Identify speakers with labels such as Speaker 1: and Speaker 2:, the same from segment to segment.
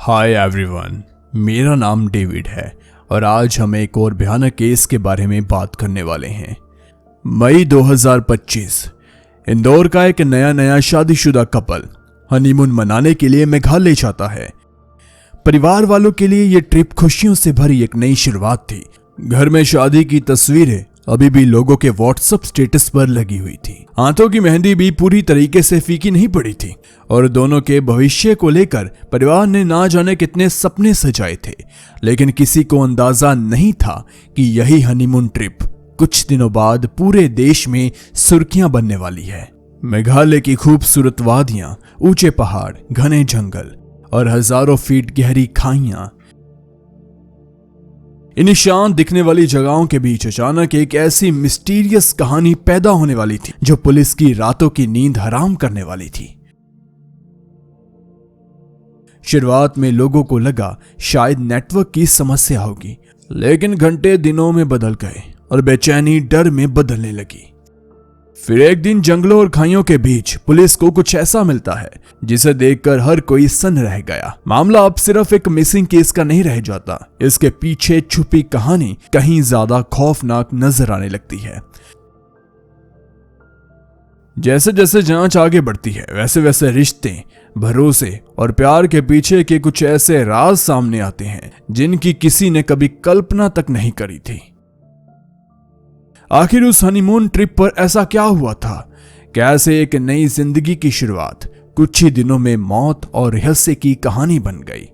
Speaker 1: Hi everyone, मेरा नाम David है और आज हम एक और भयानक केस के बारे में बात करने वाले हैं। मई 2025 इंदौर का एक नया शादीशुदा कपल हनीमून मनाने के लिए मेघालय जाता है। परिवार वालों के लिए यह ट्रिप खुशियों से भरी एक नई शुरुआत थी। घर में शादी की तस्वीरें अभी भी लोगों के व्हाट्सएप स्टेटस पर लगी हुई थी। हाथों की मेहंदी भी पूरी तरीके से फीकी नहीं पड़ी थी और दोनों के भविष्य को लेकर परिवार ने ना जाने कितने सपने सजाए थे, लेकिन किसी को अंदाजा नहीं था कि यही हनीमून ट्रिप कुछ दिनों बाद पूरे देश में सुर्खियां बनने वाली है। मेघालय की खूबसूरत वादियां, ऊंचे पहाड़, घने जंगल और हजारों फीट गहरी खाइयां, इन शांत दिखने वाली जगहों के बीच अचानक एक ऐसी मिस्टीरियस कहानी पैदा होने वाली थी जो पुलिस की रातों की नींद हराम करने वाली थी। शुरुआत में लोगों को लगा शायद नेटवर्क की समस्या होगी, लेकिन घंटे दिनों में बदल गए और बेचैनी डर में बदलने लगी। फिर एक दिन जंगलों और खाइयों के बीच पुलिस को कुछ ऐसा मिलता है जिसे देखकर हर कोई सन्न रह गया। मामला अब सिर्फ एक मिसिंग केस का नहीं रह जाता, इसके पीछे छुपी कहानी कहीं ज्यादा खौफनाक नजर आने लगती है। जैसे जैसे जांच आगे बढ़ती है वैसे वैसे रिश्ते, भरोसे और प्यार के पीछे के कुछ ऐसे राज सामने आते हैं जिनकी किसी ने कभी कल्पना तक नहीं करी थी। आखिर उस हनीमून ट्रिप पर ऐसा क्या हुआ था? कैसे एक नई जिंदगी की शुरुआत कुछ ही दिनों में मौत और रहस्य की कहानी बन गई?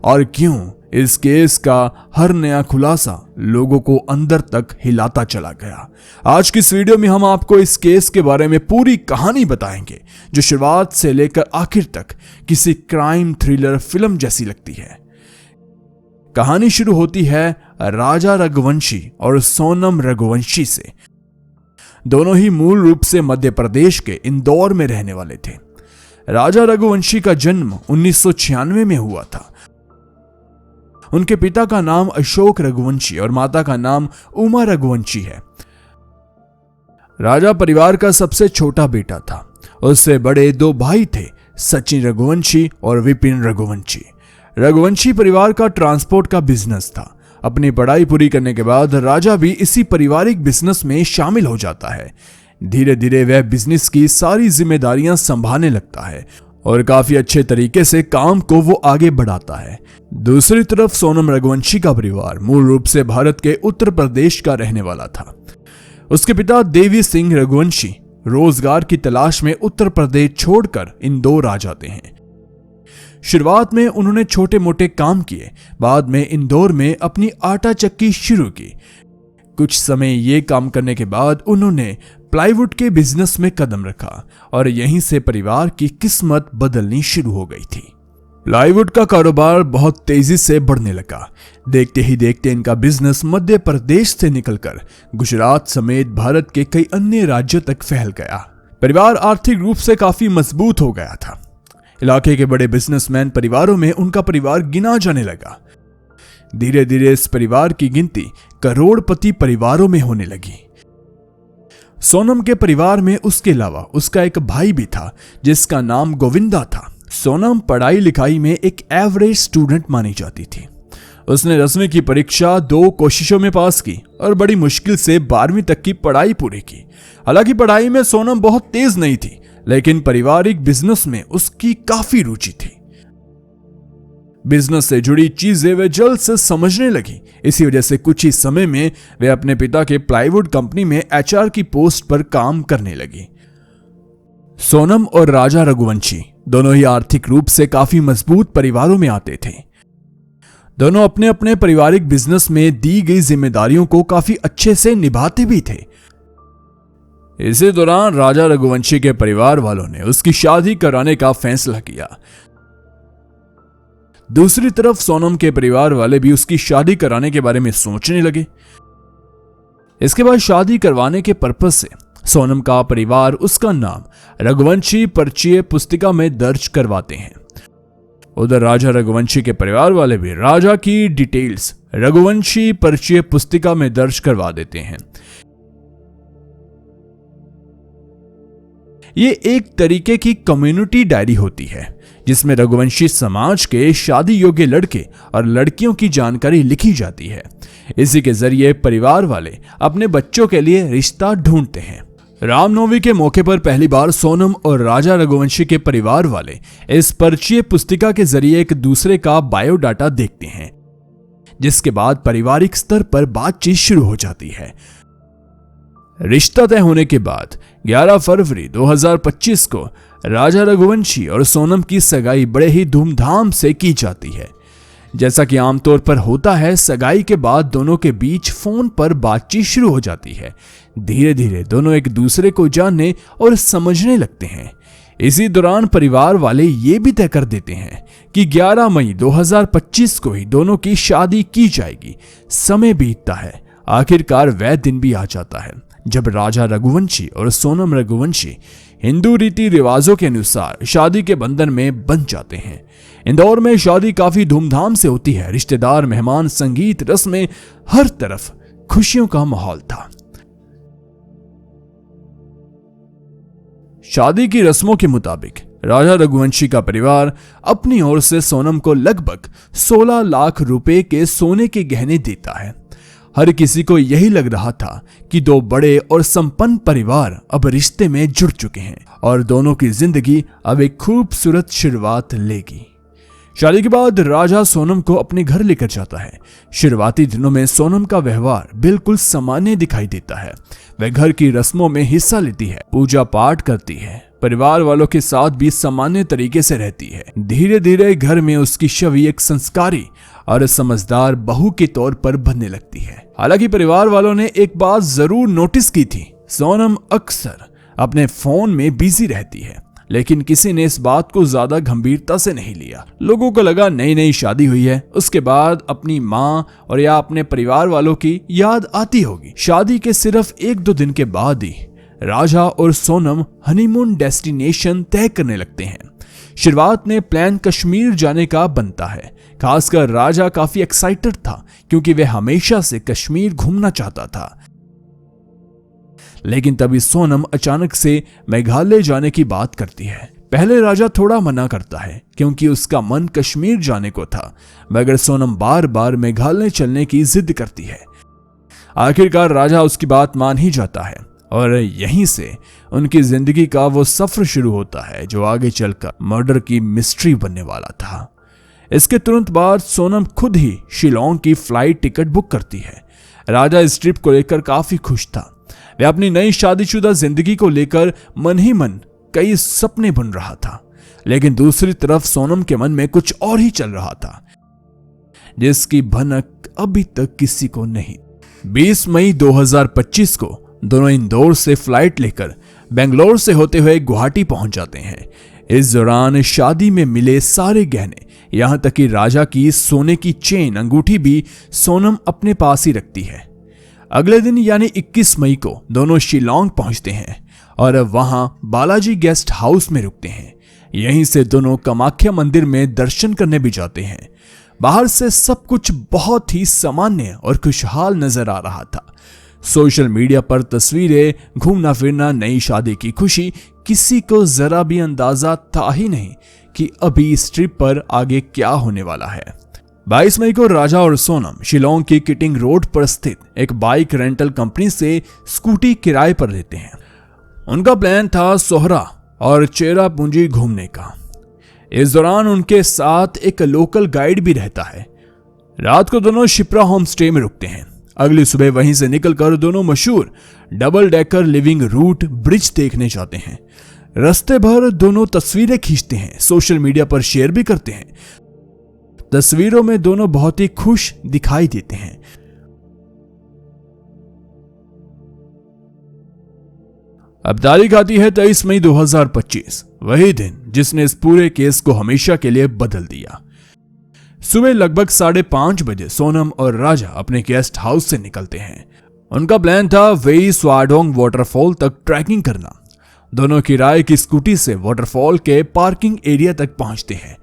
Speaker 1: और क्यों इस केस का हर नया खुलासा लोगों को अंदर तक हिलाता चला गया? आज की इस वीडियो में हम आपको इस केस के बारे में पूरी कहानी बताएंगे जो शुरुआत से लेकर आखिर तक किसी क्राइम थ्रिलर फिल्म जैसी लगती है। कहानी शुरू होती है राजा रघुवंशी और सोनम रघुवंशी से। दोनों ही मूल रूप से मध्य प्रदेश के इंदौर में रहने वाले थे। राजा रघुवंशी का जन्म 1996 में हुआ था। उनके पिता का नाम अशोक रघुवंशी और माता का नाम उमा रघुवंशी है। राजा परिवार का सबसे छोटा बेटा था। उससे बड़े दो भाई थे, सचिन रघुवंशी और विपिन रघुवंशी। रघुवंशी परिवार का ट्रांसपोर्ट का बिजनेस था। अपनी पढ़ाई पूरी करने के बाद राजा भी इसी पारिवारिक बिजनेस में शामिल हो जाता है। धीरे धीरे वह बिजनेस की सारी जिम्मेदारियां संभालने लगता है और काफी अच्छे तरीके से काम को वो आगे बढ़ाता है। दूसरी तरफ सोनम रघुवंशी का परिवार मूल रूप से भारत के उत्तर प्रदेश का रहने वाला था। उसके पिता देवी सिंह रघुवंशी रोजगार की तलाश में उत्तर प्रदेश छोड़कर इंदौर आ जाते हैं। शुरुआत में उन्होंने छोटे मोटे काम किए, बाद में इंदौर में अपनी आटा चक्की शुरू की। कुछ समय ये काम करने के बाद उन्होंने प्लाईवुड के बिजनेस में कदम रखा और यहीं से परिवार की किस्मत बदलनी शुरू हो गई थी। प्लाईवुड का कारोबार बहुत तेजी से बढ़ने लगा। देखते ही देखते इनका बिजनेस मध्य प्रदेश से निकलकर गुजरात समेत भारत के कई अन्य राज्यों तक फैल गया। परिवार आर्थिक रूप से काफी मजबूत हो गया था। इलाके के बड़े बिजनेसमैन परिवारों में उनका परिवार गिना जाने लगा। धीरे धीरे इस परिवार की गिनती करोड़पति परिवारों में होने लगी। सोनम के परिवार में उसके अलावा उसका एक भाई भी था जिसका नाम गोविंदा था। सोनम पढ़ाई लिखाई में एक एवरेज स्टूडेंट मानी जाती थी। उसने 10वीं की परीक्षा 2 कोशिशों में पास की और बड़ी मुश्किल से 12वीं तक की पढ़ाई पूरी की। हालांकि पढ़ाई में सोनम बहुत तेज नहीं थी, लेकिन पारिवारिक बिजनेस में उसकी काफी रुचि थी। बिजनेस से जुड़ी चीजें वे जल्द से समझने लगी। इसी वजह से कुछ ही समय में वे अपने पिता के प्लाईवुड कंपनी में एचआर की पोस्ट पर काम करने लगी। सोनम और राजा रघुवंशी दोनों ही आर्थिक रूप से काफी मजबूत परिवारों में आते थे। दोनों अपने अपने पारिवारिक बिजनेस में दी गई जिम्मेदारियों को काफी अच्छे से निभाते भी थे। इसी दौरान राजा रघुवंशी के परिवार वालों ने उसकी शादी कराने का फैसला किया। दूसरी तरफ सोनम के परिवार वाले भी उसकी शादी कराने के बारे में सोचने लगे। इसके बाद शादी करवाने के पर्पस से सोनम का परिवार उसका नाम रघुवंशी परिचय पुस्तिका में दर्ज करवाते हैं। उधर राजा रघुवंशी के परिवार वाले भी राजा की डिटेल्स रघुवंशी परिचय पुस्तिका में दर्ज करवा देते हैं। ये एक तरीके की कम्युनिटी डायरी होती है जिसमें रघुवंशी समाज के शादी योग्य लड़के और लड़कियों की जानकारी लिखी जाती है। इसी के जरिए परिवार वाले अपने बच्चों के लिए रिश्ता ढूंढते हैं। रामनवमी के मौके पर पहली बार सोनम और राजा रघुवंशी के परिवार वाले इस परिचय पुस्तिका के जरिए एक दूसरे का बायोडाटा देखते हैं, जिसके बाद पारिवारिक स्तर पर बातचीत शुरू हो जाती है। रिश्ता तय होने के बाद 11 फरवरी 2025 को राजा रघुवंशी और सोनम की सगाई बड़े ही धूमधाम से की जाती है। जैसा कि आमतौर पर होता है, सगाई के बाद दोनों के बीच फोन पर बातचीत शुरू हो जाती है। धीरे धीरे दोनों एक दूसरे को जानने और समझने लगते हैं। इसी दौरान परिवार वाले ये भी तय कर देते हैं कि 11 मई 2025 को ही दोनों की शादी की जाएगी। समय बीतता है, आखिरकार वह दिन भी आ जाता है जब राजा रघुवंशी और सोनम रघुवंशी हिंदू रीति रिवाजों के अनुसार शादी के बंधन में बंध जाते हैं। इंदौर में शादी काफी धूमधाम से होती है। रिश्तेदार, मेहमान, संगीत, रस्में, हर तरफ खुशियों का माहौल था। शादी की रस्मों के मुताबिक राजा रघुवंशी का परिवार अपनी ओर से सोनम को लगभग 16 लाख रुपए के सोने के गहने देता है। हर किसी को यही लग रहा था कि दो बड़े और संपन्न परिवार अब रिश्ते में जुड़ चुके हैं और दोनों की जिंदगी अब एक खूबसूरत शुरुआत लेगी। शादी के बाद राजा सोनम को अपने घर लेकर जाता है। शुरुआती दिनों में सोनम का व्यवहार बिल्कुल सामान्य दिखाई देता है। वह घर की रस्मों में हिस्सा लेती है, पूजा पाठ करती है, परिवार वालों के साथ भी सामान्य तरीके से रहती है। धीरे धीरे घर में उसकी छवि एक संस्कारी और समझदार बहू के तौर पर बनने लगती है। हालांकि परिवार वालों ने एक बात जरूर नोटिस की थी, सोनम अक्सर अपने फोन में बिजी रहती है, लेकिन किसी ने इस बात को ज्यादा गंभीरता से नहीं लिया। लोगों को लगा नई नई शादी हुई है, उसके बाद अपनी माँ और या अपने परिवार वालों की याद आती होगी। शादी के सिर्फ 1-2 दिन के बाद ही राजा और सोनम हनीमून डेस्टिनेशन तय करने लगते हैं। शुरुआत में प्लान कश्मीर जाने का बनता है। खासकर राजा काफी एक्साइटेड था क्योंकि वह हमेशा से कश्मीर घूमना चाहता था। लेकिन तभी सोनम अचानक से मेघालय जाने की बात करती है। पहले राजा थोड़ा मना करता है क्योंकि उसका मन कश्मीर जाने को था, मगर सोनम बार बार मेघालय चलने की जिद करती है। आखिरकार राजा उसकी बात मान ही जाता है और यहीं से उनकी जिंदगी का वो सफर शुरू होता है जो आगे चलकर मर्डर की मिस्ट्री बनने वाला था। इसके तुरंत बाद सोनम खुद ही शिलोंग की फ्लाइट टिकट बुक करती है। राजा इस ट्रिप को लेकर काफी खुश था। वह अपनी नई शादीशुदा जिंदगी को लेकर मन ही मन कई सपने बुन रहा था, लेकिन दूसरी तरफ सोनम के मन में कुछ और ही चल रहा था, जिसकी भनक अभी तक किसी को नहीं। 20 मई 2025 को दोनों इंदौर से फ्लाइट लेकर बेंगलोर से होते हुए गुवाहाटी पहुंच जाते हैं। इस दौरान शादी में मिले सारे गहने, यहां तक कि राजा की सोने की चेन अंगूठी भी सोनम अपने पास ही रखती है। अगले दिन यानी 21 मई को दोनों शिलोंग पहुंचते हैं और वहां बालाजी गेस्ट हाउस में रुकते हैं। यहीं से दोनों कामाख्या मंदिर में दर्शन करने भी जाते हैं। बाहर से सब कुछ बहुत ही सामान्य और खुशहाल नजर आ रहा था। सोशल मीडिया पर तस्वीरें, घूमना फिरना, नई शादी की खुशी, किसी को जरा भी अंदाजा था ही नहीं कि अभी इस ट्रिप पर आगे क्या होने वाला है। 22 मई को राजा और सोनम शिलोंग की किटिंग रोड पर स्थित एक बाइक रेंटल कंपनी से स्कूटी किराए पर लेते हैं। उनका प्लान था सोहरा और चेरापूंजी घूमने का। इस दौरान उनके साथ एक लोकल गाइड भी रहता है। रात को दोनों शिप्रा होम स्टे में रुकते हैं। अगली सुबह वहीं से निकलकर दोनों मशहूर double decker living root bridge देखने जाते हैं। रास्ते भर दोनों तस्वीरें खींचते हैं, सोशल मीडिया पर शेयर भी करते हैं। तस्वीरों में दोनों बहुत ही खुश दिखाई देते हैं। अब तारीख आती है 23 मई 2025, वही दिन जिसने इस पूरे केस को हमेशा के लिए बदल दिया। सुबह लगभग 5:30 बजे सोनम और राजा अपने गेस्ट हाउस से निकलते हैं। उनका प्लान था वेई स्वाडोंग वाटरफॉल तक ट्रैकिंग करना। दोनों किराए की स्कूटी से वाटरफॉल के पार्किंग एरिया तक पहुंचते हैं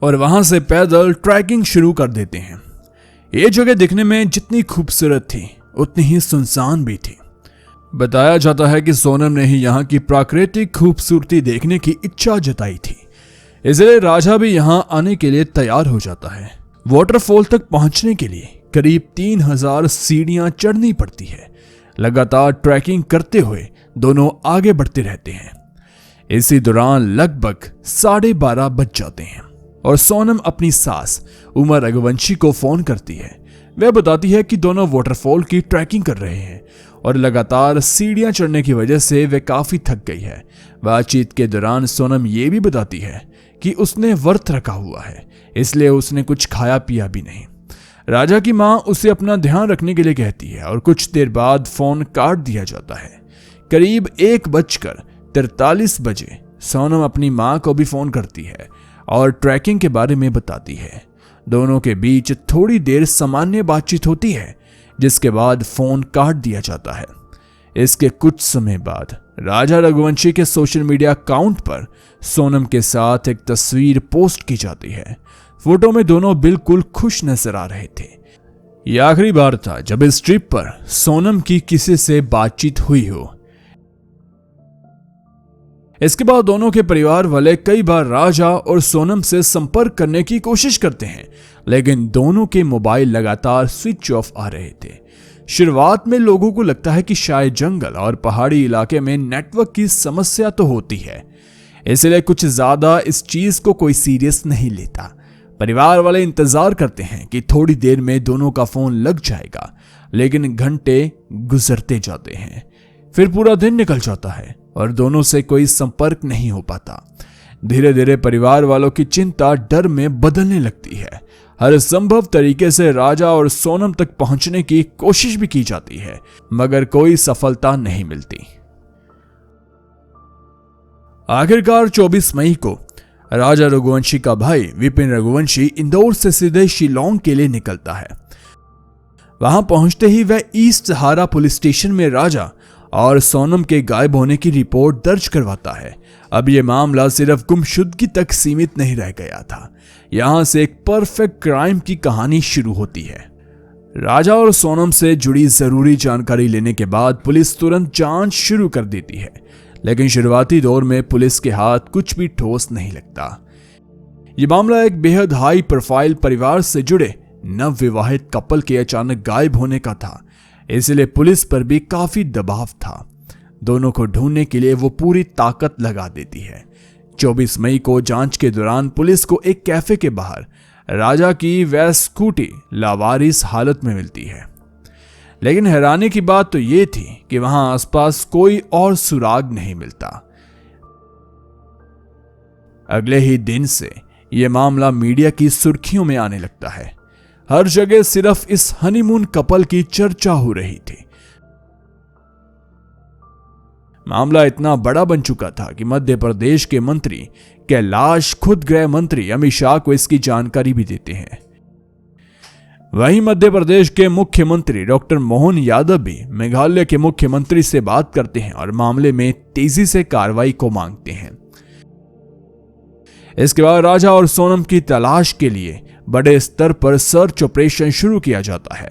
Speaker 1: और वहां से पैदल ट्रैकिंग शुरू कर देते हैं। ये जगह दिखने में जितनी खूबसूरत थी उतनी ही सुनसान भी थी। बताया जाता है कि सोनम ने ही यहाँ की प्राकृतिक खूबसूरती देखने की इच्छा जताई थी। इसलिए राजा भी यहां आने के लिए तैयार हो जाता है। वाटरफॉल तक पहुंचने के लिए करीब 3000 सीढ़ियां चढ़नी पड़ती है। लगातार ट्रैकिंग करते हुए दोनों आगे बढ़ते रहते हैं। इसी दौरान लगभग 12:30 बज जाते हैं और सोनम अपनी सास उमा रघुवंशी को फोन करती है। वह बताती है कि दोनों वाटरफॉल की ट्रैकिंग कर रहे हैं और लगातार सीढ़ियां चढ़ने की वजह से वे काफी थक गई है। बातचीत के दौरान सोनम ये भी बताती है कि उसने व्रत रखा हुआ है, इसलिए उसने कुछ खाया पिया भी नहीं। राजा की मां उसे अपना ध्यान रखने के लिए कहती है और कुछ देर बाद फोन काट दिया जाता है। करीब 1:43 बजे सोनम अपनी मां को भी फोन करती है और ट्रैकिंग के बारे में बताती है। दोनों के बीच थोड़ी देर सामान्य बातचीत होती है, जिसके बाद फोन काट दिया जाता है। इसके कुछ समय बाद राजा रघुवंशी के सोशल मीडिया अकाउंट पर सोनम के साथ एक तस्वीर पोस्ट की जाती है। फोटो में दोनों बिल्कुल खुश नजर आ रहे थे। यह आखिरी बार था जब इस ट्रिप पर सोनम की किसी से बातचीत हुई हो। इसके बाद दोनों के परिवार वाले कई बार राजा और सोनम से संपर्क करने की कोशिश करते हैं, लेकिन दोनों के मोबाइल लगातार स्विच ऑफ आ रहे थे। शुरुआत में लोगों को लगता है कि शायद जंगल और पहाड़ी इलाके में नेटवर्क की समस्या तो होती है, इसलिए कुछ ज्यादा इस चीज को कोई सीरियस नहीं लेता। परिवार वाले इंतजार करते हैं कि थोड़ी देर में दोनों का फोन लग जाएगा, लेकिन घंटे गुजरते जाते हैं। फिर पूरा दिन निकल जाता है और दोनों से कोई संपर्क नहीं हो पाता। धीरे धीरे परिवार वालों की चिंता डर में बदलने लगती है। हर संभव तरीके से राजा और सोनम तक पहुंचने की कोशिश भी की जाती है, मगर कोई सफलता नहीं मिलती। आखिरकार 24 मई को राजा रघुवंशी का भाई विपिन रघुवंशी इंदौर से सीधे शिलोंग के लिए निकलता है। वहां पहुंचते ही वह ईस्ट सहारा पुलिस स्टेशन में राजा और सोनम के गायब होने की रिपोर्ट दर्ज करवाता है। अब यह मामला सिर्फ गुमशुदगी तक सीमित नहीं रह गया था। यहां से एक परफेक्ट क्राइम की कहानी शुरू होती है। राजा और सोनम से जुड़ी जरूरी जानकारी लेने के बाद पुलिस तुरंत जांच शुरू कर देती है, लेकिन शुरुआती दौर में पुलिस के हाथ कुछ भी ठोस नहीं लगता। यह मामला एक बेहद हाई प्रोफाइल परिवार से जुड़े नवविवाहित कपल के अचानक गायब होने का था, इसलिए पुलिस पर भी काफी दबाव था। दोनों को ढूंढने के लिए वो पूरी ताकत लगा देती है। 24 मई को जांच के दौरान पुलिस को एक कैफे के बाहर राजा की वह स्कूटी लावारिस हालत में मिलती है, लेकिन हैरानी की बात तो ये थी कि वहां आसपास कोई और सुराग नहीं मिलता। अगले ही दिन से यह मामला मीडिया की सुर्खियों में आने लगता है। हर जगह सिर्फ इस हनीमून कपल की चर्चा हो रही थी। मामला इतना बड़ा बन चुका था कि मध्य प्रदेश के मंत्री कैलाश खुद गृह मंत्री अमित शाह को इसकी जानकारी भी देते हैं। वहीं मध्य प्रदेश के मुख्यमंत्री डॉक्टर मोहन यादव भी मेघालय के मुख्यमंत्री से बात करते हैं और मामले में तेजी से कार्रवाई को मांगते हैं। इसके बाद राजा और सोनम की तलाश के लिए बड़े स्तर पर सर्च ऑपरेशन शुरू किया जाता है।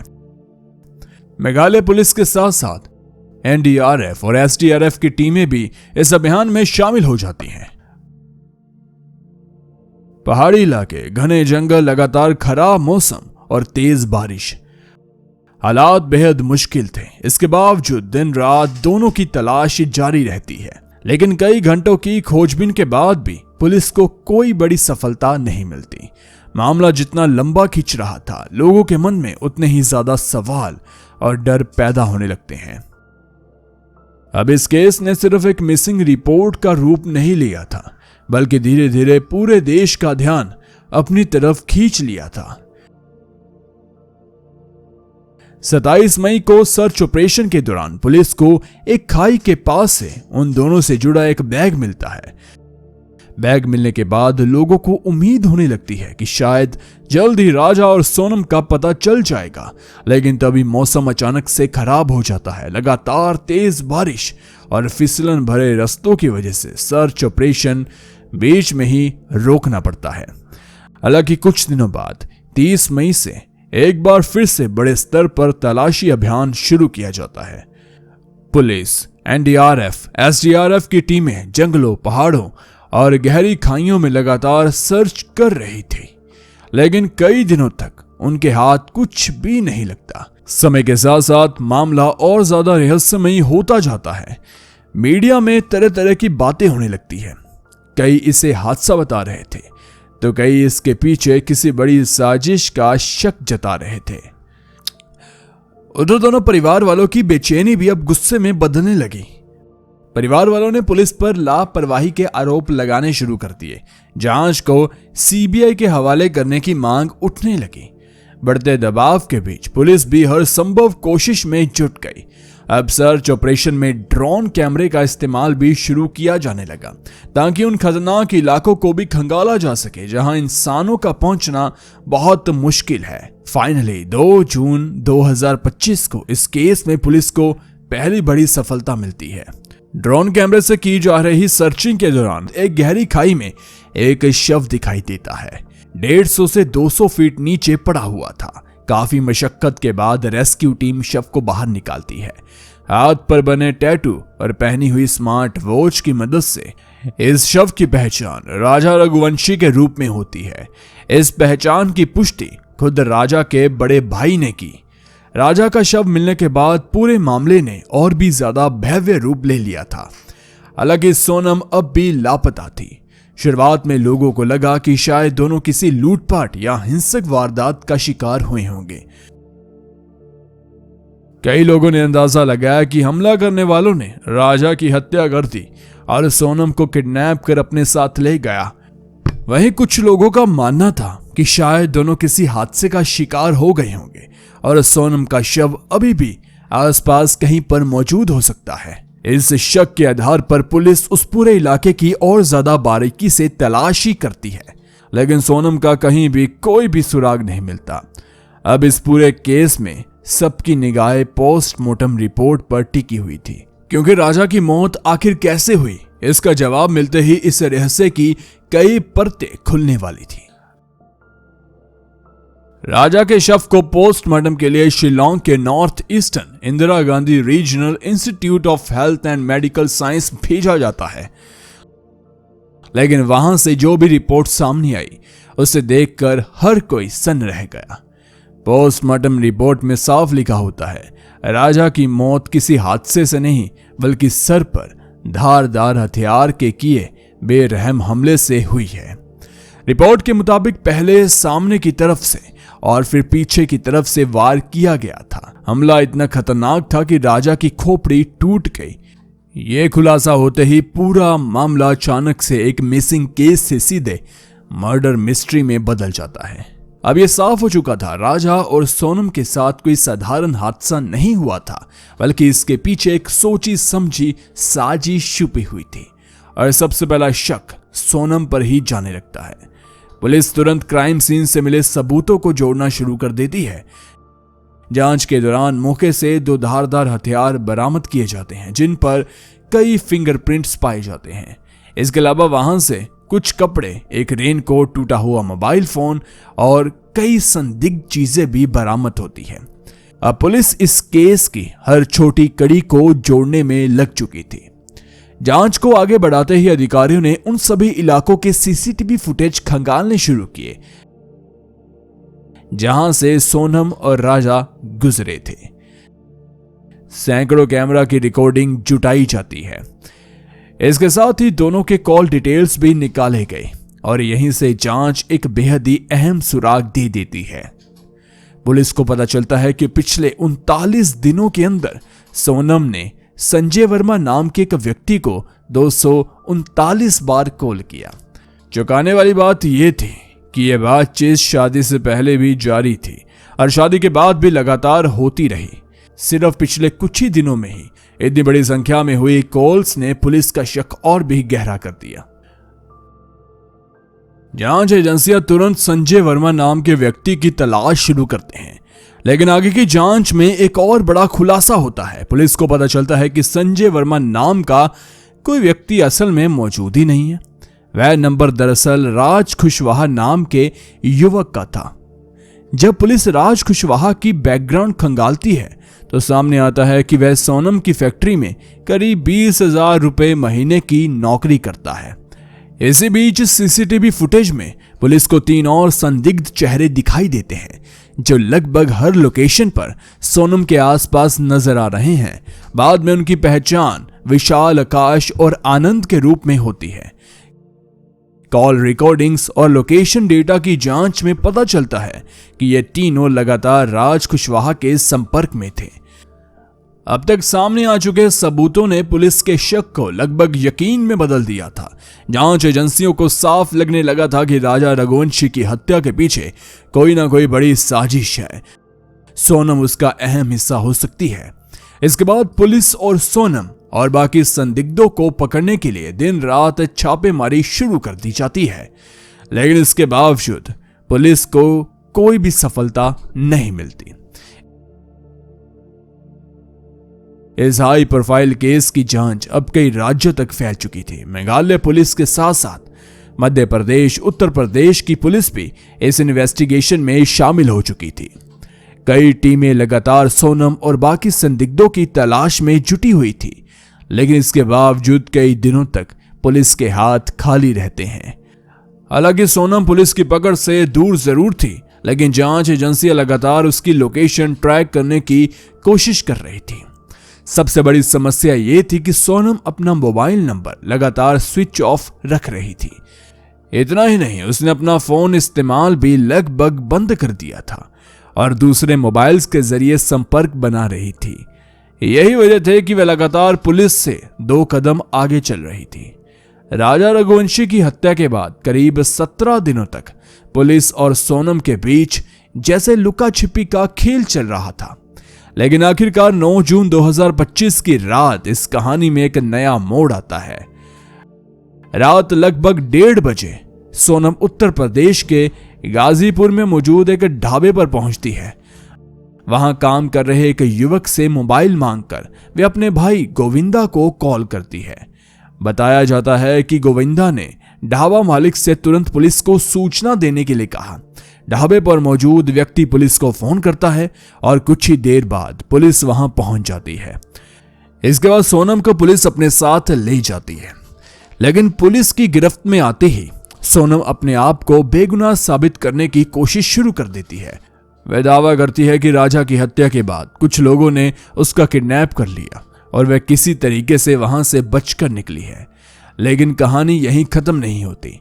Speaker 1: मेघालय पुलिस के साथ साथ एनडीआरएफ और एसडीआरएफ की टीमें भी इस अभियान में शामिल हो जाती हैं। पहाड़ी इलाके, घने जंगल, लगातार खराब मौसम और तेज बारिश, हालात बेहद मुश्किल थे। इसके बावजूद दिन रात दोनों की तलाश जारी रहती है, लेकिन कई घंटों की खोजबीन के बाद भी पुलिस को कोई बड़ी सफलता नहीं मिलती। मामला जितना लंबा खिंच रहा था, लोगों के मन में उतने ही ज्यादा सवाल और डर पैदा होने लगते हैं। अब इस केस ने सिर्फ एक मिसिंग रिपोर्ट का रूप नहीं लिया था, बल्कि धीरे धीरे पूरे देश का ध्यान अपनी तरफ खींच लिया था। 27 मई को सर्च ऑपरेशन के दौरान पुलिस को एक खाई के पास से उन दोनों से जुड़ा एक बैग मिलता है। बैग मिलने के बाद लोगों को उम्मीद होने लगती है कि शायद जल्द ही राजा और सोनम का पता चल जाएगा, लेकिन तभी मौसम अचानक से खराब हो जाता है। लगातार तेज बारिश और फिसलन भरे रास्तों की वजह से सर्च ऑपरेशन बीच में ही रोकना पड़ता है। हालांकि कुछ दिनों बाद 30 मई से एक बार फिर से बड़े स्तर पर तलाशी अभियान शुरू किया जाता है। पुलिस, एनडीआरएफ, एसडीआरएफ की टीमें जंगलों, पहाड़ों और गहरी खाइयों में लगातार सर्च कर रही थी, लेकिन कई दिनों तक उनके हाथ कुछ भी नहीं लगता। समय के साथ साथ मामला और ज्यादा रहस्यमयी होता जाता है। मीडिया में तरह तरह की बातें होने लगती है। कई इसे हादसा बता रहे थे तो कई इसके पीछे किसी बड़ी साजिश का शक जता रहे थे। उधर दोनों परिवार वालों की बेचैनी भी अब गुस्से में बदलने लगी। परिवार वालों ने पुलिस पर लापरवाही के आरोप लगाने शुरू कर दिए। जांच को सीबीआई के हवाले करने की मांग उठने लगी। बढ़ते दबाव के बीच पुलिस भी हर संभव कोशिश में जुट गई। अब सर्च ऑपरेशन में ड्रोन कैमरे का इस्तेमाल भी शुरू किया जाने लगा ताकि उन खतरनाक इलाकों को भी खंगाला जा सके जहां इंसानों का पहुंचना बहुत मुश्किल है। फाइनली 2 जून 2025 को इस केस में पुलिस को पहली बड़ी सफलता मिलती है। ड्रोन कैमरे से की जा रही सर्चिंग के दौरान एक गहरी खाई में एक शव दिखाई देता है। 150 से 200 फीट नीचे पड़ा हुआ था। काफी मशक्कत के बाद रेस्क्यू टीम शव को बाहर निकालती है। हाथ पर बने टैटू और पहनी हुई स्मार्ट वॉच की मदद से इस शव की पहचान राजा रघुवंशी के रूप में होती है। इस पहचान की पुष्टि खुद राजा के बड़े भाई ने की। राजा का शव मिलने के बाद पूरे मामले ने और भी ज्यादा भव्य रूप ले लिया था। हालांकि सोनम अब भी लापता थी। शुरुआत में लोगों को लगा कि शायद दोनों किसी लूटपाट या हिंसक वारदात का शिकार हुए होंगे। कई लोगों ने अंदाजा लगाया कि हमला करने वालों ने राजा की हत्या कर दी और सोनम को किडनैप कर अपने साथ ले गया। वहीं कुछ लोगों का मानना था कि शायद दोनों किसी हादसे का शिकार हो गए होंगे और सोनम का शव अभी भी आसपास कहीं पर मौजूद हो सकता है। इस शक के आधार पर पुलिस उस पूरे इलाके की और ज्यादा बारीकी से तलाशी करती है, लेकिन सोनम का कहीं भी कोई भी सुराग नहीं मिलता। अब इस पूरे केस में सबकी निगाहें पोस्टमार्टम रिपोर्ट पर टिकी हुई थी, क्योंकि राजा की मौत आखिर कैसे हुई इसका जवाब मिलते ही इस रहस्य की कई परतें खुलने वाली थी। राजा के शव को पोस्टमार्टम के लिए शिलोंग के north eastern Indira Gandhi regional institute of health and medical science भेजा जाता है, लेकिन वहां से जो भी रिपोर्ट सामने आई उसे देखकर हर कोई सन्न रह गया। पोस्टमार्टम रिपोर्ट में साफ लिखा होता है, राजा की मौत किसी हादसे से नहीं बल्कि सर पर धारदार हथियार के किए बेरहम हमले से हुई है। रिपोर्ट के मुताबिक पहले सामने की तरफ से और फिर पीछे की तरफ से वार किया गया था। हमला इतना खतरनाक था कि राजा की खोपड़ी टूट गई। यह खुलासा होते ही पूरा मामला अचानक से एक मिसिंग केस से सीधे मर्डर मिस्ट्री में बदल जाता है। अब यह साफ हो चुका था, राजा और सोनम के साथ कोई साधारण हादसा नहीं हुआ था, बल्कि इसके पीछे एक सोची समझी साजिश छुपी हुई थी। और सबसे पहला शक सोनम पर ही जाने लगता है। पुलिस तुरंत क्राइम सीन से मिले सबूतों को जोड़ना शुरू कर देती है। जांच के दौरान मौके से 2 धारदार हथियार बरामद किए जाते हैं, जिन पर कई फिंगरप्रिंट्स पाए जाते हैं। इसके अलावा वहां से कुछ कपड़े, एक रेनकोट, टूटा हुआ मोबाइल फोन और कई संदिग्ध चीजें भी बरामद होती है। अब पुलिस इस केस की हर छोटी कड़ी को जोड़ने में लग चुकी थी। जांच को आगे बढ़ाते ही अधिकारियों ने उन सभी इलाकों के सीसीटीवी फुटेज खंगालने शुरू किए जहां से सोनम और राजा गुजरे थे। सैकड़ों कैमरा की रिकॉर्डिंग जुटाई जाती है। इसके साथ ही दोनों के कॉल डिटेल्स भी निकाले गए और यहीं से जांच एक बेहद ही अहम सुराग दे देती है। पुलिस को पता चलता है कि पिछले 39 दिनों के अंदर सोनम ने संजय वर्मा नाम के एक व्यक्ति को 239 बार कॉल किया। चौंकाने वाली बात यह थी कि यह बातचीत शादी से पहले भी जारी थी और शादी के बाद भी लगातार होती रही। सिर्फ पिछले कुछ ही दिनों में ही इतनी बड़ी संख्या में हुई कॉल्स ने पुलिस का शक और भी गहरा कर दिया। जांच एजेंसियां तुरंत संजय वर्मा नाम के व्यक्ति की तलाश शुरू करते हैं, लेकिन आगे की जांच में एक और बड़ा खुलासा होता है। पुलिस को पता चलता है कि संजय वर्मा नाम का कोई व्यक्ति असल में मौजूद ही नहीं है। वह नंबर दरअसल राज कुशवाहा नाम के युवक का था। जब पुलिस राज कुशवाहा की बैकग्राउंड खंगालती है तो सामने आता है कि वह सोनम की फैक्ट्री में करीब 20,000 रुपए महीने की नौकरी करता है। इसी बीच सीसीटीवी फुटेज में पुलिस को 3 और संदिग्ध चेहरे दिखाई देते हैं जो लगभग हर लोकेशन पर सोनम के आसपास नजर आ रहे हैं। बाद में उनकी पहचान विशाल, आकाश और आनंद के रूप में होती है। कॉल रिकॉर्डिंग्स और लोकेशन डेटा की जांच में पता चलता है कि ये तीनों लगातार राज कुशवाहा के संपर्क में थे। अब तक सामने आ चुके सबूतों ने पुलिस के शक को लगभग यकीन में बदल दिया था। जांच एजेंसियों को साफ लगने लगा था कि राजा रघुवंशी की हत्या के पीछे कोई ना कोई बड़ी साजिश है। सोनम उसका अहम हिस्सा हो सकती है। इसके बाद पुलिस और सोनम और बाकी संदिग्धों को पकड़ने के लिए दिन रात छापेमारी शुरू कर दी जाती है, लेकिन इसके बावजूद पुलिस को कोई भी सफलता नहीं मिलती। इस हाई प्रोफाइल केस की जांच अब कई राज्यों तक फैल चुकी थी। मेघालय पुलिस के साथ साथ मध्य प्रदेश, उत्तर प्रदेश की पुलिस भी इस इन्वेस्टिगेशन में शामिल हो चुकी थी। कई टीमें लगातार सोनम और बाकी संदिग्धों की तलाश में जुटी हुई थी, लेकिन इसके बावजूद कई दिनों तक पुलिस के हाथ खाली रहते हैं। हालांकि सोनम पुलिस की पकड़ से दूर जरूर थी, लेकिन जांच एजेंसियां लगातार उसकी लोकेशन ट्रैक करने की कोशिश कर रही थी। सबसे बड़ी समस्या ये थी कि सोनम अपना मोबाइल नंबर लगातार स्विच ऑफ रख रही थी। इतना ही नहीं, उसने अपना फोन इस्तेमाल भी लगभग बंद कर दिया था और दूसरे मोबाइल्स के जरिए संपर्क बना रही थी। यही वजह थी कि वह लगातार पुलिस से 2 कदम आगे चल रही थी। राजा रघुवंशी की हत्या के बाद करीब 17 दिनों तक पुलिस और सोनम के बीच जैसे लुका छिपी का खेल चल रहा था, लेकिन आखिरकार 9 जून 2025 की रात इस कहानी में एक नया मोड़ आता है। रात लगभग 1:30 बजे सोनम उत्तर प्रदेश के गाजीपुर में मौजूद एक ढाबे पर पहुंचती है। वहां काम कर रहे एक युवक से मोबाइल मांगकर वे अपने भाई गोविंदा को कॉल करती है। बताया जाता है कि गोविंदा ने ढाबा मालिक से तुरंत पुलिस को सूचना देने के लिए कहा। ढाबे पर मौजूद व्यक्ति पुलिस को फोन करता है और कुछ ही देर बाद पुलिस वहां पहुंच जाती है। इसके बाद सोनम को पुलिस अपने साथ ले जाती है, लेकिन पुलिस की गिरफ्त में आते ही सोनम अपने आप को बेगुनाह साबित करने की कोशिश शुरू कर देती है। वह दावा करती है कि राजा की हत्या के बाद कुछ लोगों ने उसका किडनैप कर लिया और वह किसी तरीके से वहां से बचकर निकली है। लेकिन कहानी यहीं खत्म नहीं होती।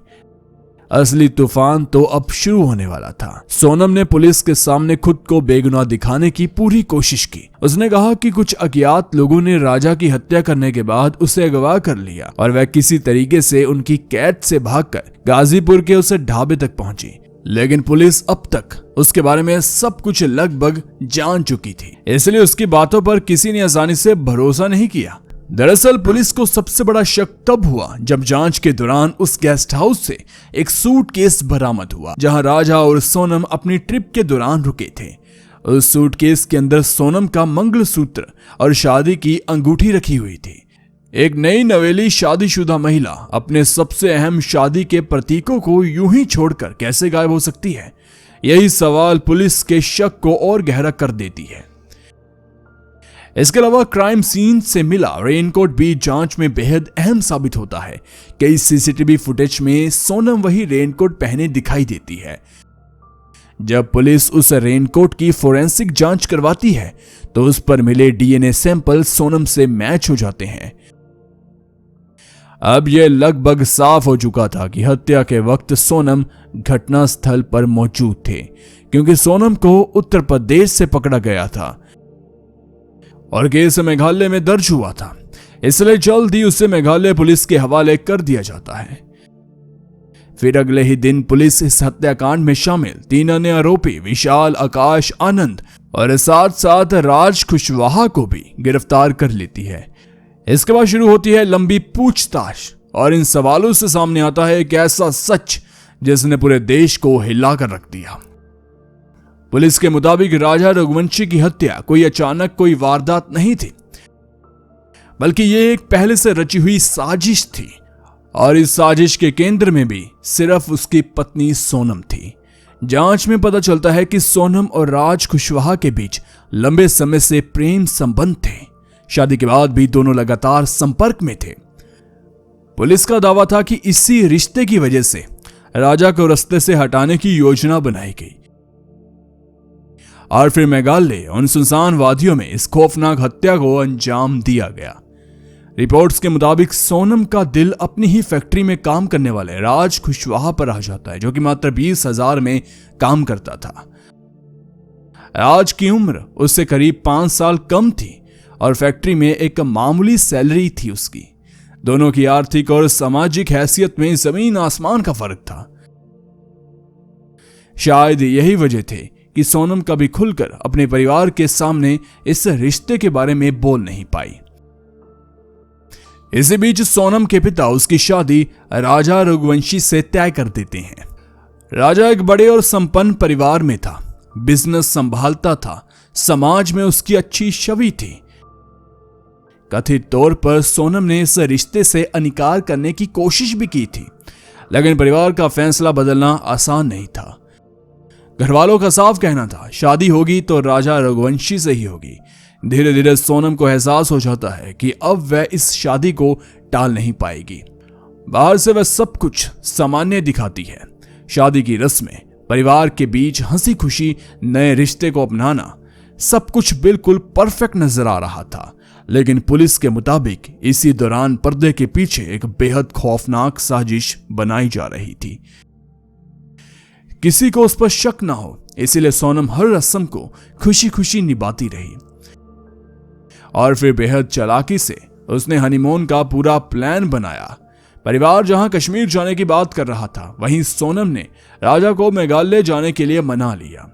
Speaker 1: असली तूफान तो अब शुरू होने वाला था। सोनम ने पुलिस के सामने खुद को बेगुनाह दिखाने की पूरी कोशिश की। उसने कहा कि कुछ अज्ञात लोगों ने राजा की हत्या करने के बाद उसे अगवा कर लिया और वह किसी तरीके से उनकी कैद से भागकर गाजीपुर के उस ढाबे तक पहुंची। लेकिन पुलिस अब तक उसके बारे में सब कुछ लगभग जान चुकी थी, इसलिए उसकी बातों पर किसी ने आसानी से भरोसा नहीं किया। दरअसल पुलिस को सबसे बड़ा शक तब हुआ जब जांच के दौरान उस गेस्ट हाउस से एक सूटकेस बरामद हुआ जहां राजा और सोनम अपनी ट्रिप के दौरान रुके थे। उस सूटकेस के अंदर सोनम का मंगलसूत्र और शादी की अंगूठी रखी हुई थी। एक नई नवेली शादीशुदा महिला अपने सबसे अहम शादी के प्रतीकों को यूं ही छोड़कर कैसे गायब हो सकती है? यही सवाल पुलिस के शक को और गहरा कर देती है। इसके अलावा क्राइम सीन से मिला रेनकोट भी जांच में बेहद अहम साबित होता है। कई सीसीटीवी फुटेज में सोनम वही रेनकोट पहने दिखाई देती है। जब पुलिस उस रेनकोट की फोरेंसिक जांच करवाती है तो उस पर मिले डीएनए सैंपल सोनम से मैच हो जाते हैं। अब यह लगभग साफ हो चुका था कि हत्या के वक्त सोनम घटनास्थल पर मौजूद थे, क्योंकि सोनम को उत्तर प्रदेश से पकड़ा गया था और केस मेघालय में दर्ज हुआ था, इसलिए जल्द ही उसे मेघालय पुलिस के हवाले कर दिया जाता है। फिर अगले ही दिन पुलिस इस हत्याकांड में शामिल 3 अन्य आरोपी विशाल, आकाश, आनंद और साथ साथ राज कुशवाहा को भी गिरफ्तार कर लेती है। इसके बाद शुरू होती है लंबी पूछताछ और इन सवालों से सामने आता है एक ऐसा सच जिसने पूरे देश को हिलाकर रख दिया। पुलिस के मुताबिक राजा रघुवंशी की हत्या कोई अचानक कोई वारदात नहीं थी, बल्कि यह एक पहले से रची हुई साजिश थी और इस साजिश के केंद्र में भी सिर्फ उसकी पत्नी सोनम थी। जांच में पता चलता है कि सोनम और राज कुशवाहा के बीच लंबे समय से प्रेम संबंध थे। शादी के बाद भी दोनों लगातार संपर्क में थे। पुलिस का दावा था कि इसी रिश्ते की वजह से राजा को रास्ते से हटाने की योजना बनाई गई और फिर मेघालय उन सुनसान वादियों में इस खौफनाक हत्या को अंजाम दिया गया। रिपोर्ट्स के मुताबिक सोनम का दिल अपनी ही फैक्ट्री में काम करने वाले राज कुशवाहा पर आ जाता है, जो कि मात्र 20,000 में काम करता था। राज की उम्र उससे करीब 5 साल कम थी और फैक्ट्री में एक मामूली सैलरी थी उसकी। दोनों की आर्थिक और सामाजिक हैसियत में जमीन आसमान का फर्क था। शायद यही वजह थी कि सोनम कभी खुलकर अपने परिवार के सामने इस रिश्ते के बारे में बोल नहीं पाई। इसी बीच सोनम के पिता उसकी शादी राजा रघुवंशी से तय कर देते हैं। राजा एक बड़े और संपन्न परिवार में था, बिजनेस संभालता था, समाज में उसकी अच्छी छवि थी। कथित तौर पर सोनम ने इस रिश्ते से इनकार करने की कोशिश भी की थी, लेकिन परिवार का फैसला बदलना आसान नहीं था। घरवालों का साफ कहना था शादी होगी तो राजा रघुवंशी से ही होगी। धीरे धीरे सोनम को एहसास हो जाता है कि अब वह इस शादी को टाल नहीं पाएगी। बाहर से वह सब कुछ सामान्य दिखाती है, शादी की रस्में, परिवार के बीच हंसी खुशी, नए रिश्ते को अपनाना, सब कुछ बिल्कुल परफेक्ट नजर आ रहा था। लेकिन पुलिस के मुताबिक इसी दौरान पर्दे के पीछे एक बेहद खौफनाक साजिश बनाई जा रही थी। किसी को उस पर शक ना हो, इसीलिए सोनम हर रस्म को खुशी खुशी निभाती रही। और फिर बेहद चालाकी से उसने हनीमून का पूरा प्लान बनाया। परिवार जहां कश्मीर जाने की बात कर रहा था, वहीं सोनम ने राजा को मेघालय जाने के लिए मना लिया।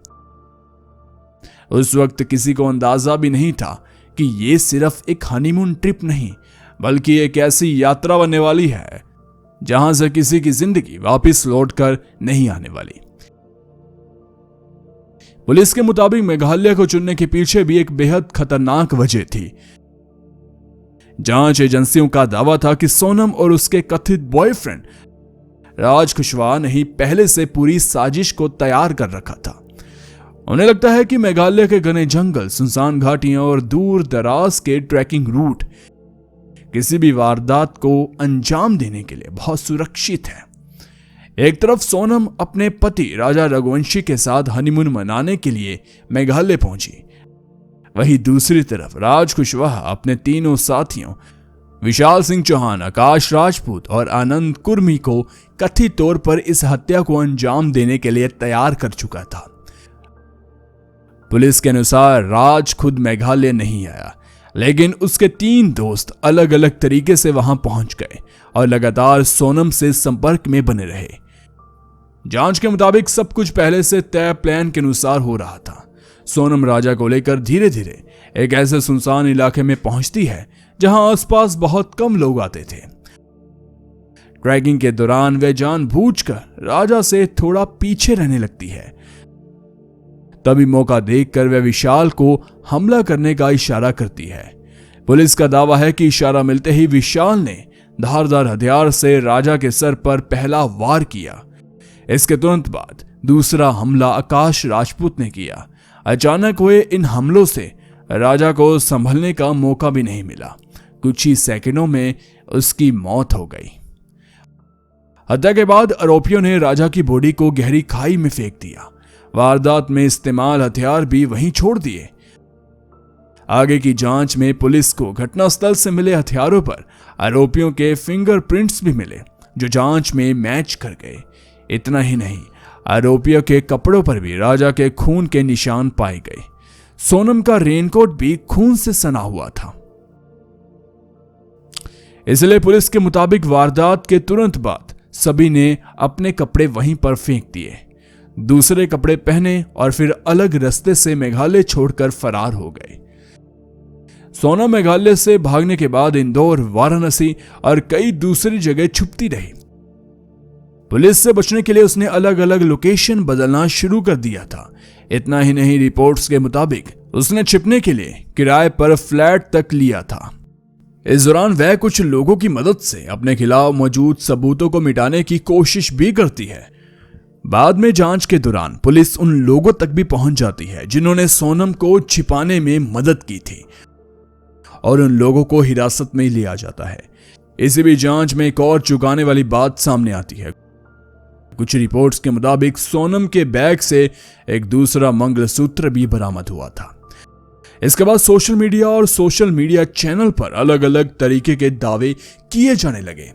Speaker 1: उस वक्त किसी को अंदाजा भी नहीं था कि ये सिर्फ एक हनीमून ट्रिप नहीं, बल्कि एक ऐसी यात्रा बनने वाली है जहां से किसी की जिंदगी वापस लौटकर नहीं आने वाली। पुलिस के मुताबिक मेघालय को चुनने के पीछे भी एक बेहद खतरनाक वजह थी। जांच एजेंसियों का दावा था कि सोनम और उसके कथित बॉयफ्रेंड राज कुशवाहा ने ही पहले से पूरी साजिश को तैयार कर रखा था। उन्हें लगता है कि मेघालय के घने जंगल, सुनसान घाटियां और दूर दराज के ट्रैकिंग रूट किसी भी वारदात को अंजाम देने के लिए बहुत सुरक्षित है। एक तरफ सोनम अपने पति राजा रघुवंशी के साथ हनीमून मनाने के लिए मेघालय पहुंची, वहीं दूसरी तरफ राज कुशवाहा अपने तीनों साथियों विशाल सिंह चौहान, आकाश राजपूत और आनंद कुर्मी को कथित तौर पर इस हत्या को अंजाम देने के लिए तैयार कर चुका था। पुलिस के अनुसार राज खुद मेघालय नहीं आया, लेकिन उसके 3 दोस्त अलग अलग तरीके से वहां पहुंच गए और लगातार सोनम से संपर्क में बने रहे। जांच के मुताबिक सब कुछ पहले से तय प्लान के अनुसार हो रहा था। सोनम राजा को लेकर धीरे धीरे एक ऐसे सुनसान इलाके में पहुंचती है जहां आसपास बहुत कम लोग आते थे। ट्रैकिंग के दौरान वे जानबूझकर राजा से थोड़ा पीछे रहने लगती है। तभी मौका देखकर वे विशाल को हमला करने का इशारा करती है। पुलिस का दावा है कि इशारा मिलते ही विशाल ने धारदार हथियार से राजा के सर पर पहला वार किया। इसके तुरंत बाद दूसरा हमला आकाश राजपूत ने किया। अचानक हुए इन हमलों से राजा को संभलने का मौका भी नहीं मिला। कुछ ही सेकंडों में उसकी मौत हो गई। हत्या के बाद आरोपियों ने राजा की बॉडी को गहरी खाई में फेंक दिया। वारदात में इस्तेमाल हथियार भी वहीं छोड़ दिए। आगे की जांच में पुलिस को घटनास्थल से मिले हथियारों पर आरोपियों के फिंगरप्रिंट्स भी मिले, जो जांच में मैच कर गए। इतना ही नहीं, आरोपियों के कपड़ों पर भी राजा के खून के निशान पाए गए। सोनम का रेनकोट भी खून से सना हुआ था। इसलिए पुलिस के मुताबिक वारदात के तुरंत बाद सभी ने अपने कपड़े वहीं पर फेंक दिए, दूसरे कपड़े पहने और फिर अलग रास्ते से मेघालय छोड़कर फरार हो गए। सोनम मेघालय से भागने के बाद इंदौर, वाराणसी और कई दूसरी जगह छुपती रही। पुलिस से बचने के लिए उसने अलग अलग लोकेशन बदलना शुरू कर दिया था। इतना ही नहीं, रिपोर्ट्स के मुताबिक उसने छिपने के लिए किराए पर फ्लैट तक लिया था। इस दौरान वह कुछ लोगों की मदद से अपने खिलाफ मौजूद सबूतों को मिटाने की कोशिश भी करती है। बाद में जांच के दौरान पुलिस उन लोगों तक भी पहुंच जाती है जिन्होंने सोनम को छिपाने में मदद की थी, और उन लोगों को हिरासत में लिया जाता है। इसी भी जांच में एक और चौंकाने वाली बात सामने आती है। कुछ रिपोर्ट्स के मुताबिक सोनम के बैग से एक दूसरा मंगलसूत्र भी बरामद हुआ था। इसके बाद सोशल मीडिया चैनल पर अलग अलग तरीके के दावे किए जाने लगे।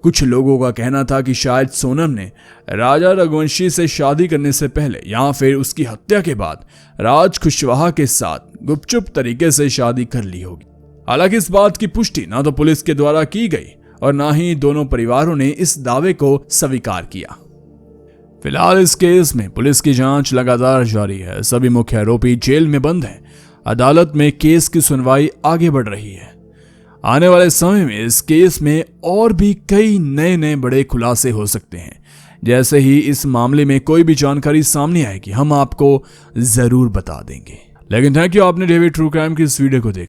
Speaker 1: कुछ लोगों का कहना था कि शायद सोनम ने राजा रघुवंशी से शादी करने से पहले या फिर उसकी हत्या के बाद राज कुशवाहा के साथ गुपचुप तरीके से शादी कर ली होगी। हालांकि इस बात की पुष्टि ना तो पुलिस के द्वारा की गई और ना ही दोनों परिवारों ने इस दावे को स्वीकार किया। फिलहाल इस केस में पुलिस की जांच लगातार जारी है। सभी मुख्य आरोपी जेल में बंद हैं। अदालत में केस की सुनवाई आगे बढ़ रही है। आने वाले समय में इस केस में और भी कई नए बड़े खुलासे हो सकते हैं। जैसे ही इस मामले में कोई भी जानकारी सामने आएगी हम आपको जरूर बता देंगे। लेकिन थैंक यू, आपने डेविड ट्रू क्राइम की इस वीडियो को देखा।